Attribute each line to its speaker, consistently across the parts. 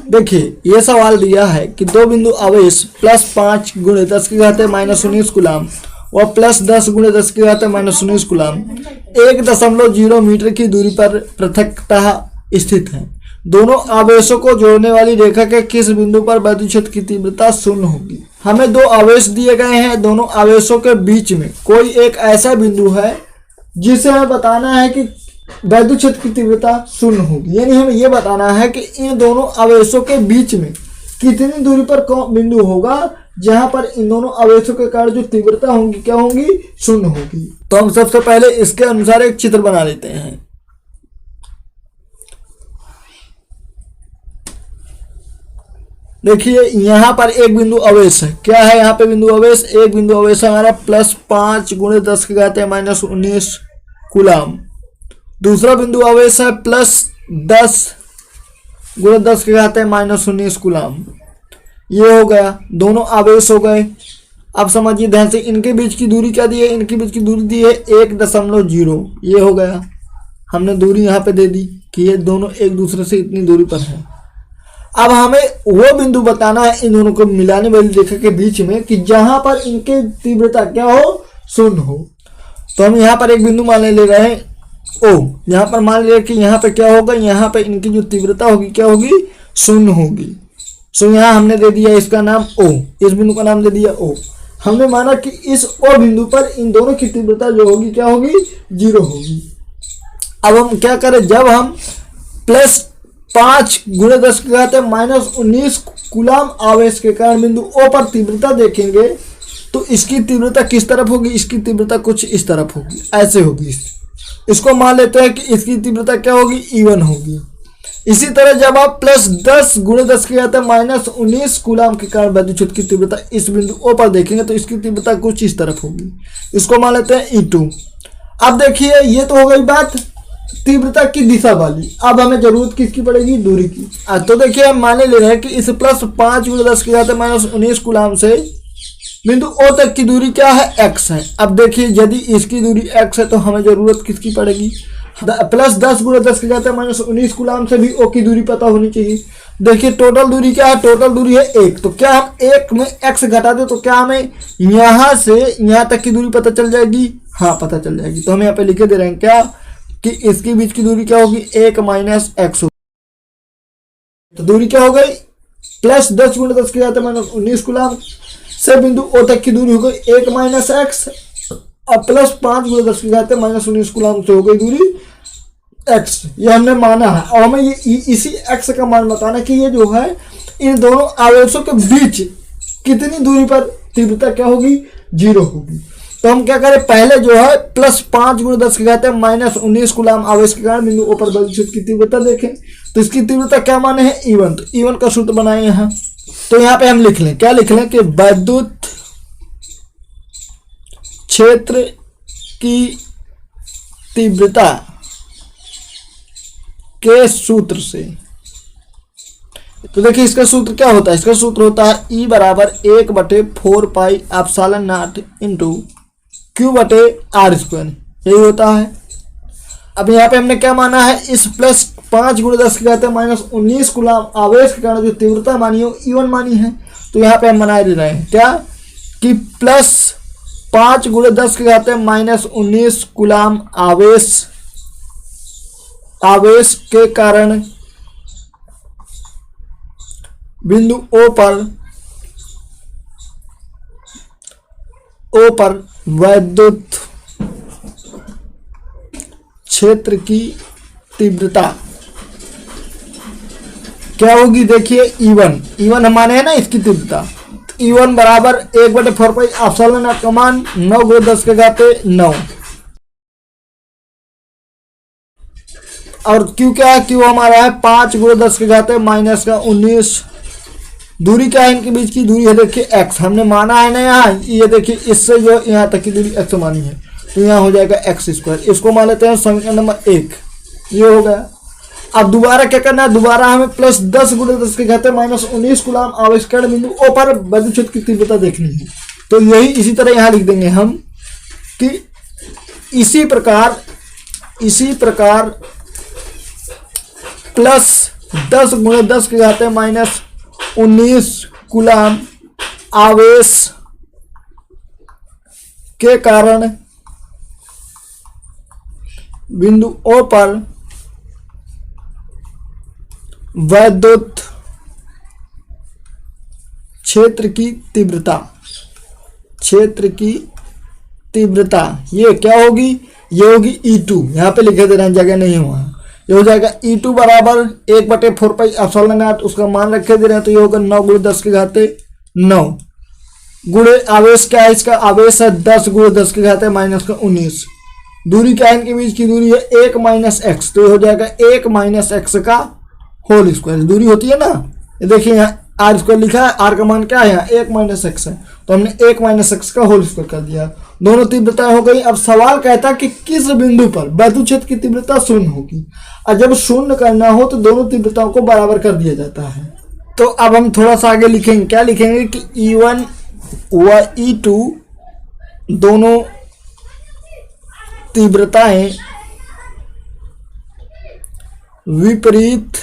Speaker 1: देखिए ये सवाल दिया है कि दो बिंदु आवेश +5 × 10⁻⁻19 कूलाम और +10 × 10⁻⁻19 कूलाम 1.0 मीटर की दूरी पर पृथकतः स्थित हैं। दोनों आवेशों को जोड़ने वाली रेखा के किस बिंदु पर वैद्युत क्षेत्र की तीव्रता 0 होगी। हमें दो आवेश दिए गए हैं, दोनों आवेशों के बीच में कोई एक ऐसा बिंदु है जिसे हमें बताना है कि वैद्युत क्षेत्र की तीव्रता 0 होगी। यानी हमें यह बताना है कि इन दोनों आवेशों के बीच में कितनी दूरी पर कौन बिंदु होगा जहां पर इन दोनों आवेशों के कारण जो तीव्रता होगी क्या होगी, 0 होगी। तो हम सबसे पहले इसके अनुसार एक चित्र बना लेते हैं। देखिए यहाँ पर एक बिंदु आवेश है, क्या है यहाँ पे बिंदु आवेश, एक बिंदु आवेश है हमारा +5 × 10⁻⁻19 कूलाम। दूसरा बिंदु आवेश है +10 × 10⁻⁻19 कूलाम। ये हो गया, दोनों आवेश हो गए। अब समझिए ध्यान से, इनके बीच की दूरी क्या दी है, इनके बीच की दूरी दी है 1.0। ये हो गया, हमने दूरी यहाँ पे दे दी कि ये दोनों एक दूसरे से इतनी दूरी पर है। अब हमें वो बिंदु बताना है इन दोनों को मिलाने वाली रेखा के बीच में कि जहां पर इनके तीव्रता क्या हो, 0 हो। तो हम यहाँ पर एक बिंदु मान ले रहे हैं O। यहाँ पर मान लिया कि यहाँ पे क्या होगा, यहाँ पे इनकी जो तीव्रता होगी क्या होगी, 0 होगी। सो यहाँ हमने दे दिया इसका नाम O, इस बिंदु का नाम दे दिया O। हमने माना कि इस O बिंदु पर इन दोनों की तीव्रता जो होगी क्या होगी, 0 होगी। अब हम क्या करें, जब हम +5 × 10⁻⁻19 कूलाम आवेश के कारण बिंदु O पर तीव्रता देखेंगे तो इसकी तीव्रता किस तरफ होगी, इसकी तीव्रता कुछ इस तरफ होगी, ऐसे होगी। इसको मान लेते हैं कि इसकी तीव्रता क्या होगी, E1 होगी। इसी तरह जब आप +10 × 10⁻⁻19 कूलाम के कारण वैद्युत क्षेत्र की तीव्रता इस बिंदु O पर देखेंगे तो इसकी तीव्रता कुछ इस तरफ होगी, इसको मान लेते हैं E2। अब देखिए ये तो हो गई बात तीव्रता की दिशा वाली। अब हमें जरूरत किसकी पड़ेगी, दूरी की। तो देखिए हम मान ले रहे हैं कि इस +5 × 10⁻⁻19 कूलाम से बिंदु O तक की दूरी क्या है, x है। अब देखिए यदि इसकी दूरी x है तो हमें जरूरत किसकी पड़ेगी, +10 × 10⁻⁻19 कूलाम से भी O की दूरी पता होनी चाहिए। देखिए टोटल दूरी क्या है, टोटल दूरी है 1। तो क्या हम 1 में x घटा दें तो क्या हमें यहाँ से यहाँ तक की दूरी पता चल जाएगी, हाँ पता चल जाएगी। तो हम यहाँ पे लिखे दे रहे हैं क्या कि इसके बीच की दूरी क्या होगी, 1 - x। तो दूरी क्या हो गई, +10 × 10⁻⁻19 कूलाम से बिंदु O तक की दूरी हो गई 1 - x और +5 × 10⁻⁻19 कूलाम से हो गई दूरी x। ये हमने माना है और हमें ये इसी x का मान बताना कि ये जो है इन दोनों आवेशों के बीच कितनी दूरी पर तीव्रता क्या होगी, 0 होगी। तो हम क्या करें, पहले जो है +5 × 10⁻⁻19 कूलाम आवेश के कारण बिंदु O पर वैद्युत क्षेत्र की तीव्रता देखें तो इसकी तीव्रता क्या माने हैं, E1। तो E1 का सूत्र बनाए यहाँ। तो यहाँ पे हम लिख लें, क्या लिख लें कि वैद्युत क्षेत्र की तीव्रता के सूत्र से। तो देखिए इसका सूत्र क्या होता है, इसका सूत्र होता है E = 1/4πε0 × Q/r², यही होता है। अब यहाँ पे हमने क्या माना है, इस +5 × 10⁻⁻19 कूलाम आवेश के कारण जो तीव्रता मानी है E1 मानी है। तो यहाँ पे हम बना दे रहे हैं क्या कि +5 × 10⁻⁻19 कूलाम आवेश के कारण बिंदु O पर वैद्युत क्षेत्र की तीव्रता क्या होगी, देखिए E1 हमारे है ना इसकी तीव्रता। E1 = 1/4πε0 का मान 9 × 10⁻9 और Q क्या है, Q हमारा है 5 × 10⁻⁻19। दूरी क्या है, इनके बीच की दूरी है देखिए x। हमने माना है ना यहाँ, ये देखिए इससे जो यहाँ तक की दूरी x मानी है तो यहाँ हो जाएगा x²। इसको मान लेते हैं समीकरण नंबर 1, ये हो गया। अब दोबारा क्या करना है, दोबारा हमें +10 × 10⁻⁻19 कूलाम आवेश के कारण बिंदु O पर वैद्युत क्षेत्र की तीव्रता देखनी है। तो यही इसी तरह यहाँ लिख देंगे हम कि इसी प्रकार +5 10 गुणे 10 के घाते माइनस 19 कूलाम आवेश के कारण बिंदु O पर वैद्युत क्षेत्र की तीव्रता ये क्या होगी, ये होगी E2। यहाँ पे लिखे दे रहे हैं, जगह नहीं हुआ, ये हो जाएगा E2 बराबर 1/4 पाई एप्सिलॉन नॉट, उसका मान रखे दे रहे हैं, तो ये होगा 9 गुणे 10 के घाते 9 गुणे आवेश क्या है, इसका आवेश है 10 गुणे 10 के घाते माइनस का 19। दूरी क्या है, इनके बीच की दूरी है 1 माइनस एक्स, तो ये हो जाएगा 1 माइनस एक्स का होल स्क्वायर। दूरी होती है ना, ये देखिए यहाँ आर स्क्वायर लिखा है, आर का मान क्या है यहाँ 1 माइनस एक्स है, तो हमने 1 माइनस एक्स का होल स्क्वायर कर दिया। दोनों तीव्रताएं हो गई। अब सवाल कहता है कि किस बिंदु पर वैद्युत क्षेत्र की तीव्रता शून्य होगी, और जब शून्य करना हो तो दोनों तीव्रताओं को बराबर कर दिया जाता है। तो अब हम थोड़ा सा आगे लिखेंगे, क्या लिखेंगे कि E1 व E2 दोनों तीव्रताएं विपरीत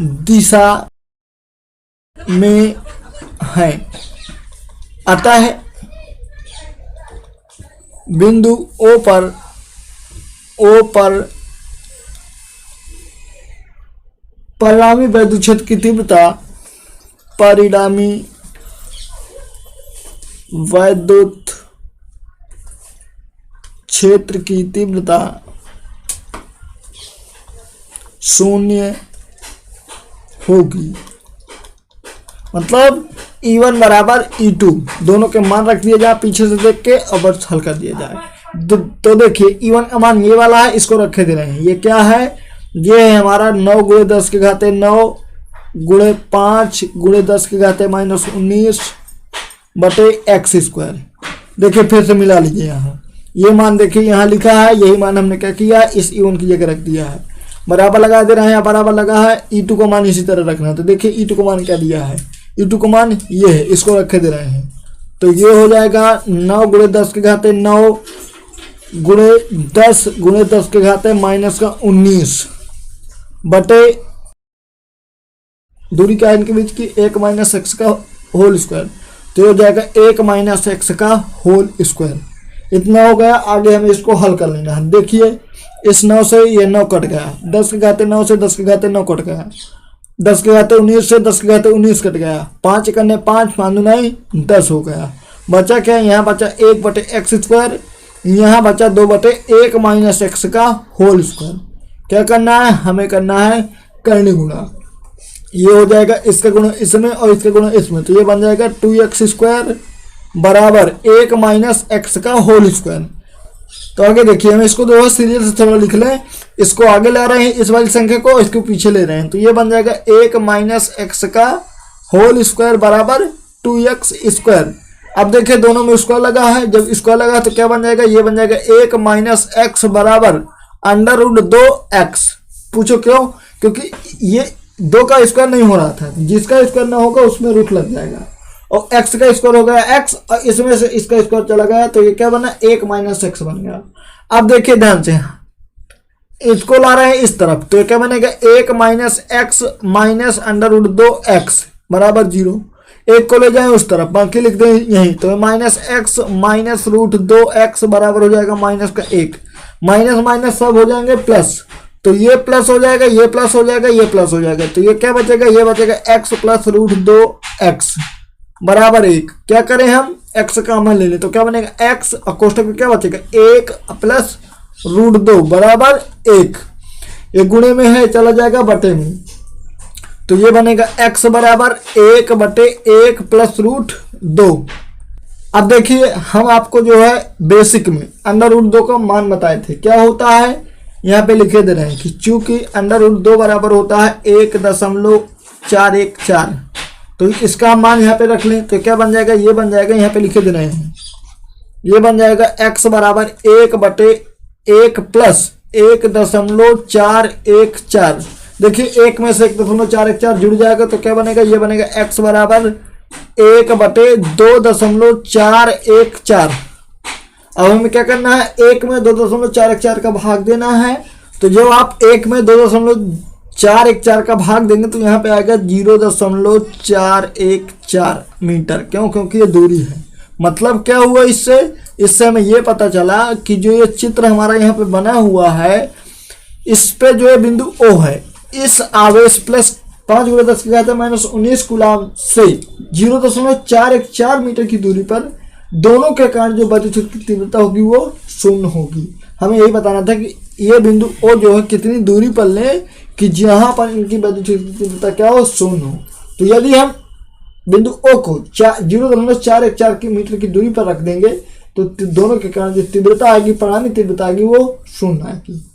Speaker 1: दिशा में हैं, अतः बिंदु O पर परिणामी वैद्युत क्षेत्र की तीव्रता परिणामी वैद्युत क्षेत्र की तीव्रता शून्य होगी। मतलब E1 बराबर E2 दोनों के मान रख दिए जाए पीछे से देख के और बस हल कर दिया जाए। तो देखिए E1 का मान ये वाला है, इसको रखे दे रहे हैं। ये क्या है, ये है हमारा 9 गुणे 10 के घाते 9 गुणे 5 गुणे 10 के घाते माइनस 19 बटे एक्स स्क्वायर। देखिए फिर से मिला लीजिए, यहाँ ये मान देखिए यहाँ लिखा है, यही मान हमने क्या किया, इस E1 की जगह रख दिया है, बराबर लगा दे रहे हैं, यहाँ बराबर लगा है। E2 का मान इसी तरह रखना है। तो देखिए E2 का मान क्या दिया है, E2 का मान ये है, इसको रखे दे रहे हैं। तो ये हो जाएगा 9 गुणे 10 के घाते 9 गुणे 10 के घाते माइनस का 19 बटे दूरी क्या है इनके बीच की 1 माइनस एक्स का होल स्क्वायर। तो ये हो जाएगा 1 माइनस एक्स का होल स्क्वायर। इतना हो गया। आगे हमें इसको हल कर लेना है। देखिए इस 9 से ये 9 कट गया, 10 के घाते 9 से 10 के घाते 9 कट गया, 10 के घाते 19 से 10 के घाते 19 कट गया, 5 करने 5 5 9 10 हो गया। बचा क्या, यहाँ बचा 1 बटे एक्स स्क्वायर, यहाँ बचा 2 बटे 1 माइनस एक्स का होल स्क्वायर। क्या करना है, हमें करना है करनी गुणा। ये हो जाएगा इसका गुणा इसमें और इसका गुणा इसमें, तो ये बन जाएगा 2x स्क्वायर बराबर 1 माइनस एक्स का होल स्क्वायर। तो आगे देखिए हम इसको दो सीरियल से थोड़ा लिख लें, इसको आगे ला रहे हैं इस वाली संख्या को, इसको पीछे ले रहे हैं। तो ये बन जाएगा 1 माइनस एक्स का होल स्क्वायर बराबर 2x स्क्वायर। अब देखिए दोनों में स्क्वायर लगा है, जब स्क्वायर लगा तो क्या बन जाएगा, ये बन जाएगा 1 माइनस एक्स बराबर अंडर रूट 2x। पूछो क्यों, क्योंकि ये 2 का स्क्वायर नहीं हो रहा था, जिसका स्क्वायर ना होगा उसमें रूट लग जाएगा, और x का स्क्वायर हो गया x और इसमें से इसका स्क्वायर चला गया, तो ये क्या बना 1 माइनस एक्स बन गया। अब देखिए ध्यान से इसको ला रहे हैं इस तरफ, तो ये क्या बनेगा 1 minus x minus under root 2x बराबर 0। एक को ले जाए उस तरफ, बाकी लिख दें यहीं, तो minus x minus root 2x बराबर हो जाएगा माइनस का 1, माइनस माइनस सब हो जाएंगे प्लस, तो ये प्लस हो जाएगा, ये प्लस हो जाएगा, ये प्लस हो जाएगा, तो ये क्या बचेगा, ये बचेगा x प्लस रूट 2x बराबर 1। क्या करें हम, x का मान ले लें, तो क्या बनेगा x और कोष्ठक में क्या बचेगा 1 प्लस रूट 2 बराबर 1। ये गुणे में है, चला जाएगा बटे में, तो ये बनेगा x बराबर 1 बटे 1 प्लस रूट 2। अब देखिए हम आपको जो है बेसिक में अंडर रूट 2 का मान बताए थे, क्या होता है यहाँ पे लिखे दे रहे हैं कि चूंकि अंडर रूट 2 बराबर होता है 1.414, तो इसका मान यहाँ पे रख लें, तो क्या बन जाएगा, ये बन जाएगा, यहाँ पे लिखे दे रहे हैं, ये बन जाएगा x बराबर 1 बटे 1 प्लस 1.414। देखिए 1 में से 1.414 जुड़ जाएगा, तो क्या बनेगा, ये बनेगा x बराबर 1 बटे 2.414। अब हमें क्या करना है, 1 में 2.414 का भाग देना है, तो जब आप एक में 2.414 का भाग देंगे तो यहाँ पे आएगा 0.414 मीटर। क्यों? क्योंकि ये दूरी है। मतलब क्या हुआ इससे हमें ये पता चला कि जो ये चित्र हमारा यहाँ पे बना हुआ है, इस पे जो है बिंदु O है, इस आवेश प्लस 5 × 10⁻⁻19 कूलाम से 0.414 मीटर की दूरी पर दोनों के कारण जो विद्युत क्षेत्र की तीव्रता होगी वो शून्य होगी। हमें यही बताना था कि ये बिंदु O जो है कितनी दूरी पर ले कि जहां पर इनकी विद्युत क्षेत्र की तीव्रता क्या हो, शून्य हो। तो यदि हम बिंदु O को 0.414 की मीटर की दूरी पर रख देंगे तो दोनों के कारण जो तीव्रता आएगी, परिणामी तीव्रता आएगी, वो शून्य आएगी।